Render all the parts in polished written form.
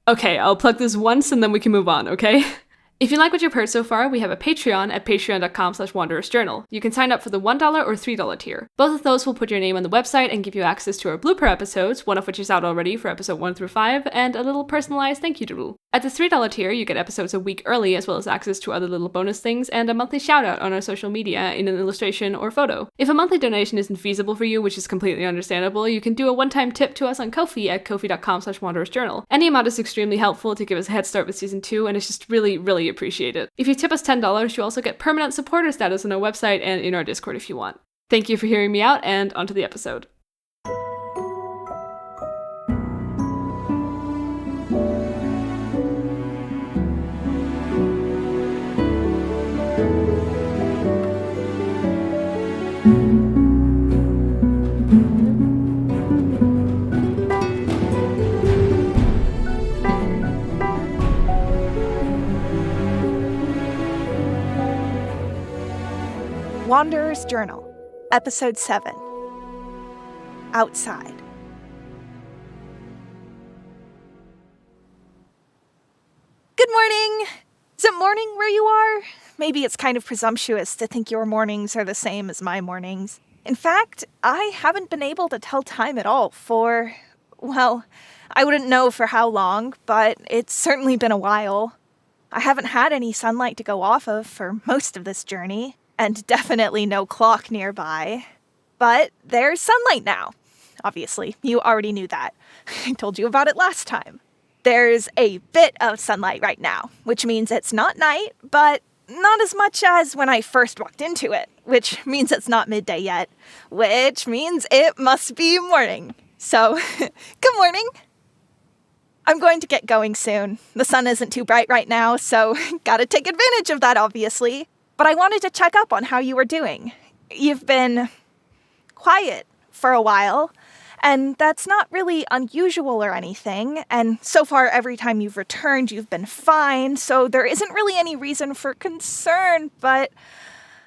Okay, I'll plug this once and then we can move on, okay? If you like what you've heard so far, we have a Patreon at patreon.com/wanderersjournal. You can sign up for the $1 or $3 tier. Both of those will put your name on the website and give you access to our blooper episodes, one of which is out already for episode 1 through 5, and a little personalized thank you doodle. At the $3 tier, you get episodes a week early, as well as access to other little bonus things, and a monthly shoutout on our social media in an illustration or photo. If a monthly donation isn't feasible for you, which is completely understandable, you can do a one-time tip to us on Ko-fi at ko-fi.com/wanderersjournal. Any amount is extremely helpful to give us a head start with season 2, and it's just really appreciate it. If you tip us $10, you also get permanent supporter status on our website and in our Discord if you want. Thank you for hearing me out, and onto the episode. Wanderer's Journal, Episode 7. Outside. Good morning! Is it morning where you are? Maybe it's kind of presumptuous to think your mornings are the same as my mornings. In fact, I haven't been able to tell time at all for, well, I wouldn't know for how long, but it's certainly been a while. I haven't had any sunlight to go off of for most of this journey. And definitely no clock nearby. But there's sunlight now. Obviously, you already knew that. I told you about it last time. There's a bit of sunlight right now, which means it's not night, but not as much as when I first walked into it, which means it's not midday yet, which means it must be morning. So, good morning. I'm going to get going soon. The sun isn't too bright right now, so gotta take advantage of that, obviously. But I wanted to check up on how you were doing. You've been quiet for a while, and that's not really unusual or anything, and so far every time you've returned you've been fine, so there isn't really any reason for concern, but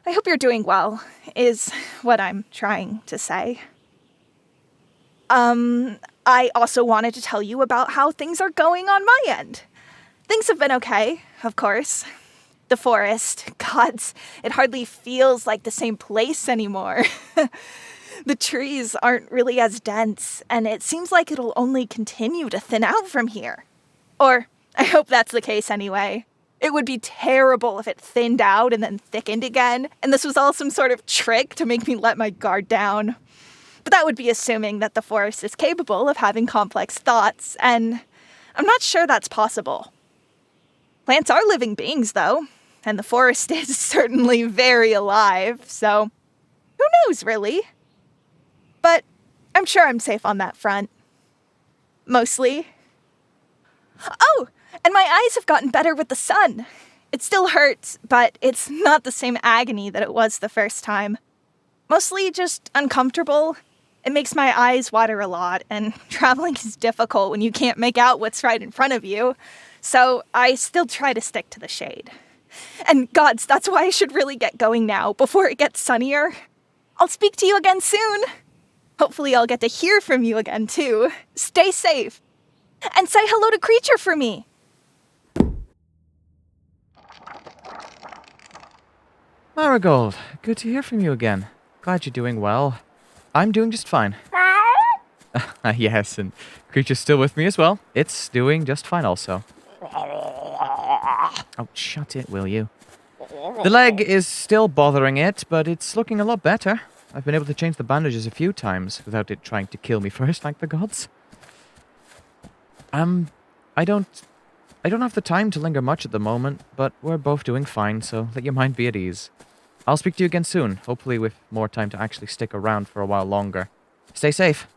I hope you're doing well, is what I'm trying to say. I also wanted to tell you about how things are going on my end. Things have been okay, of course. The forest, gods, it hardly feels like the same place anymore. The trees aren't really as dense, and it seems like it'll only continue to thin out from here. Or, I hope that's the case anyway. It would be terrible if it thinned out and then thickened again, and this was all some sort of trick to make me let my guard down. But that would be assuming that the forest is capable of having complex thoughts, and I'm not sure that's possible. Plants are living beings, though, and the forest is certainly very alive, so who knows, really? But I'm sure I'm safe on that front. Mostly. Oh, and my eyes have gotten better with the sun. It still hurts, but it's not the same agony that it was the first time. Mostly just uncomfortable. It makes my eyes water a lot, and traveling is difficult when you can't make out what's right in front of you. So I still try to stick to the shade. And gods, that's why I should really get going now, before it gets sunnier. I'll speak to you again soon. Hopefully I'll get to hear from you again, too. Stay safe. And say hello to Creature for me. Marigold, good to hear from you again. Glad you're doing well. I'm doing just fine. Yes, and Creature's still with me as well. It's doing just fine also. Oh, shut it, will you? The leg is still bothering it, but it's looking a lot better. I've been able to change the bandages a few times without it trying to kill me first, thank the gods. I don't have the time to linger much at the moment, but we're both doing fine, so let your mind be at ease. I'll speak to you again soon, hopefully with more time to actually stick around for a while longer. Stay safe.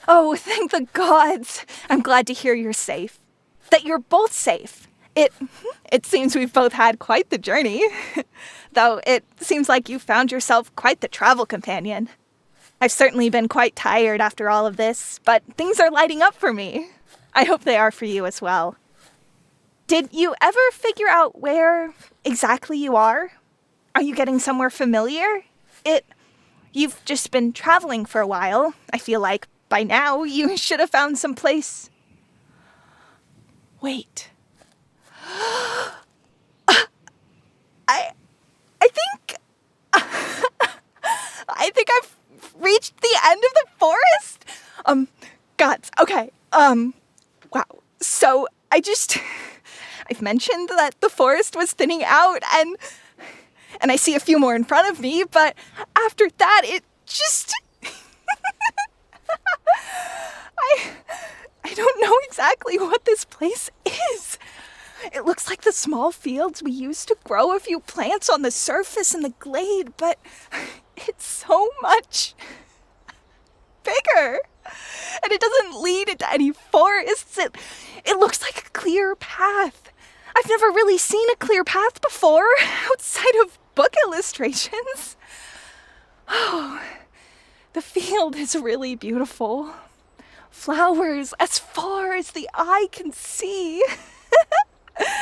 Oh, thank the gods. I'm glad to hear you're safe. That you're both safe. It seems we've both had quite the journey. Though it seems like you found yourself quite the travel companion. I've certainly been quite tired after all of this, but things are lighting up for me. I hope they are for you as well. Did you ever figure out where exactly you are? Are you getting somewhere familiar? You've just been traveling for a while. I feel like by now you should have found some place. Wait. I think I think I've reached the end of the forest. Gods. Okay. Wow. So I've mentioned that the forest was thinning out and I see a few more in front of me, but after that it just I don't know exactly what this place is. It looks like the small fields we used to grow a few plants on the surface in the glade, but it's so much bigger. And it doesn't lead into any forests. It looks like a clear path. I've never really seen a clear path before, outside of book illustrations. Oh, the field is really beautiful. Flowers as far as the eye can see. I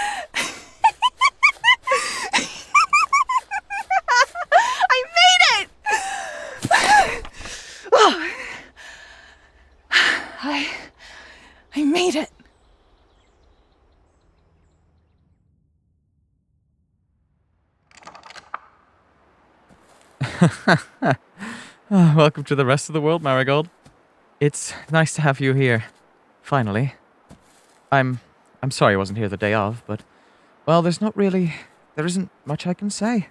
made it! Oh. I made it. Welcome to the rest of the world, Marigold. It's nice to have you here. Finally. I'm sorry I wasn't here the day of, but, well, there isn't much I can say.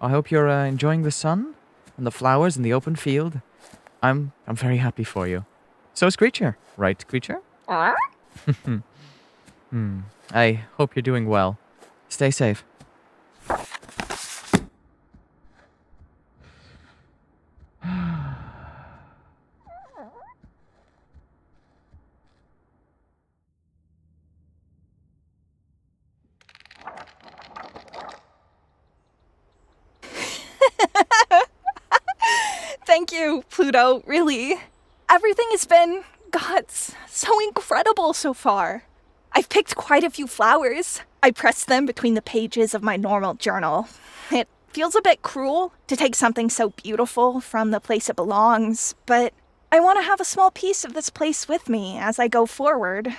I hope you're enjoying the sun and the flowers and the open field. I'm very happy for you. So is Creature, right, Creature? I hope you're doing well. Stay safe. Thank you, Pluto, really. Everything has been, so incredible so far. I've picked quite a few flowers. I pressed them between the pages of my normal journal. It feels a bit cruel to take something so beautiful from the place it belongs, but I want to have a small piece of this place with me as I go forward.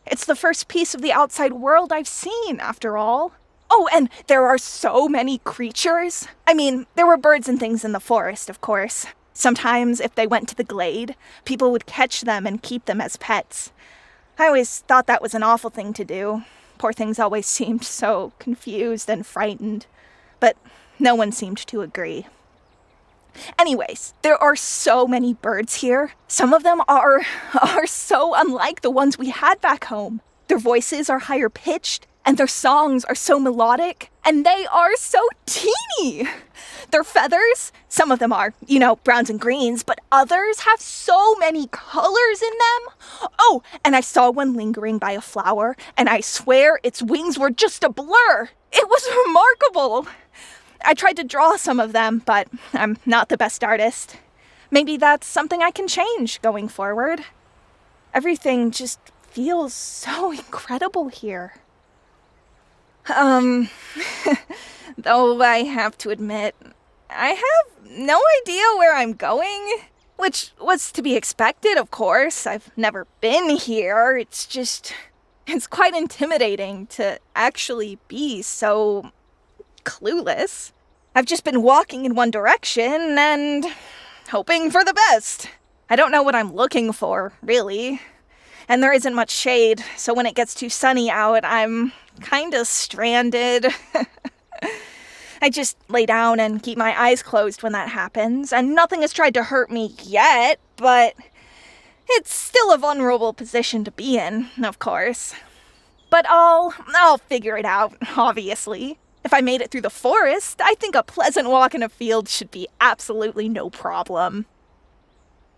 It's the first piece of the outside world I've seen, after all. Oh, and there are so many creatures. I mean, there were birds and things in the forest, of course. Sometimes, if they went to the glade, people would catch them and keep them as pets. I always thought that was an awful thing to do. Poor things always seemed so confused and frightened. But no one seemed to agree. Anyways, there are so many birds here. Some of them are so unlike the ones we had back home. Their voices are higher pitched, and their songs are so melodic, and they are so teeny. Their feathers, some of them are, browns and greens, but others have so many colors in them. Oh, and I saw one lingering by a flower, and I swear its wings were just a blur. It was remarkable. I tried to draw some of them, but I'm not the best artist. Maybe that's something I can change going forward. Everything just feels so incredible here. Though I have to admit, I have no idea where I'm going, which was to be expected, of course. I've never been here. It's quite intimidating to actually be so clueless. I've just been walking in one direction and hoping for the best. I don't know what I'm looking for, really. And there isn't much shade, so when it gets too sunny out, I'm kinda stranded. I just lay down and keep my eyes closed when that happens, and nothing has tried to hurt me yet, but it's still a vulnerable position to be in, of course. But I'll figure it out, obviously. If I made it through the forest, I think a pleasant walk in a field should be absolutely no problem.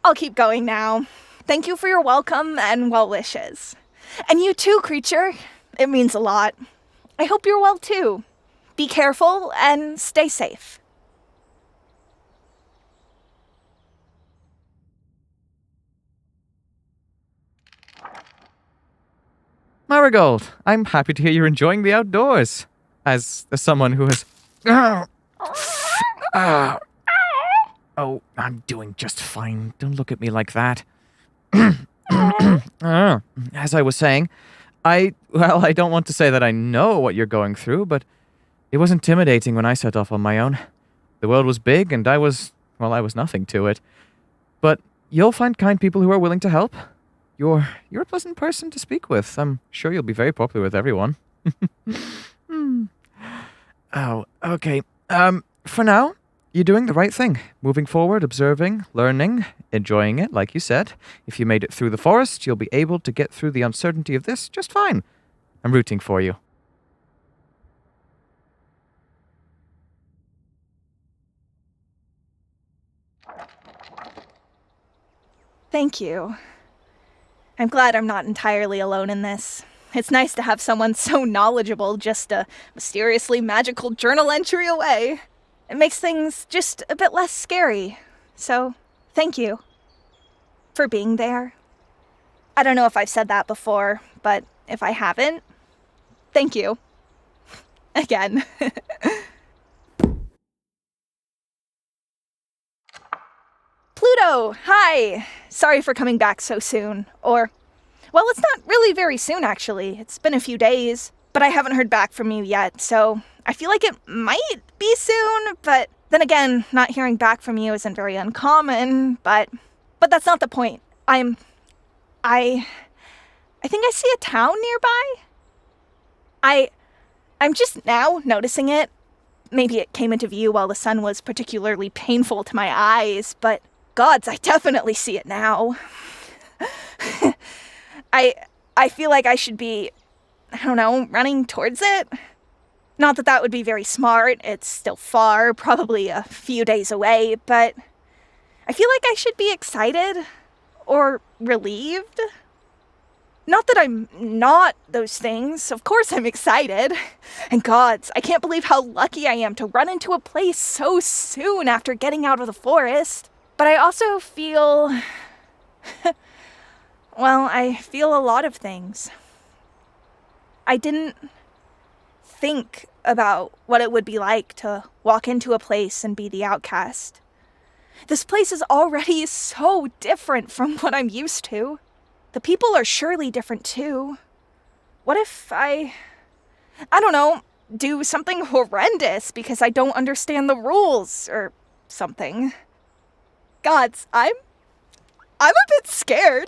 I'll keep going now. Thank you for your welcome and well wishes. And you too, Creature. It means a lot. I hope you're well too. Be careful and stay safe. Marigold, I'm happy to hear you're enjoying the outdoors. As someone who has Oh, I'm doing just fine. Don't look at me like that. As I was saying, I don't want to say that I know what you're going through, but it was intimidating when I set off on my own. The world was big and I was nothing to it. But you'll find kind people who are willing to help. You're a pleasant person to speak with. I'm sure you'll be very popular with everyone. Oh, okay. For now, you're doing the right thing. Moving forward, observing, learning, enjoying it, like you said. If you made it through the forest, you'll be able to get through the uncertainty of this just fine. I'm rooting for you. Thank you. I'm glad I'm not entirely alone in this. It's nice to have someone so knowledgeable just a mysteriously magical journal entry away. It makes things just a bit less scary. So, thank you for being there. I don't know if I've said that before, but if I haven't, thank you. Again. Pluto, hi! Sorry for coming back so soon. Well, it's not really very soon, actually. It's been a few days, but I haven't heard back from you yet, so I feel like it might be soon, but then again, not hearing back from you isn't very uncommon, but that's not the point. I think I see a town nearby. I'm just now noticing it. Maybe it came into view while the sun was particularly painful to my eyes, but gods, I definitely see it now. I feel like I should be, running towards it. Not that would be very smart. It's still far, probably a few days away, but I feel like I should be excited or relieved. Not that I'm not those things. Of course I'm excited. And gods, I can't believe how lucky I am to run into a place so soon after getting out of the forest. But I also feel... I feel a lot of things. I didn't think about what it would be like to walk into a place and be the outcast. This place is already so different from what I'm used to. The people are surely different too. What if I do something horrendous because I don't understand the rules or something? Gods, I'm a bit scared.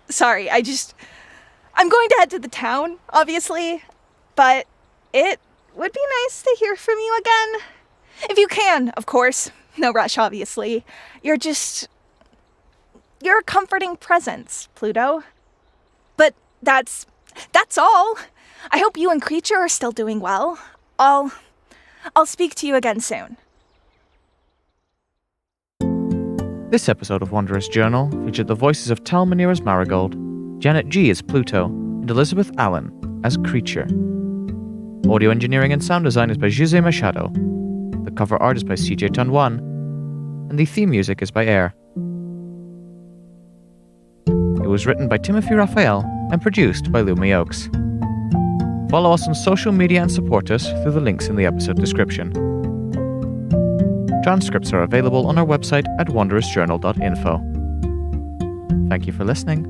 Sorry, I'm going to head to the town, obviously, but it would be nice to hear from you again. If you can, of course. No rush, obviously. You're a comforting presence, Pluto. But that's all. I hope you and Creature are still doing well. I'll speak to you again soon. This episode of Wanderer's Journal featured the voices of Tal Minear as Marigold, Janet G as Pluto, and Elisabeth Allen as Creature. Audio engineering and sound design is by José Machado. The cover art is by CJ Tunwan, and the theme music is by Eyre. It was written by Timothy Rafael and produced by Lumi Oakes. Follow us on social media and support us through the links in the episode description. Transcripts are available on our website at wanderersjournal.info. Thank you for listening.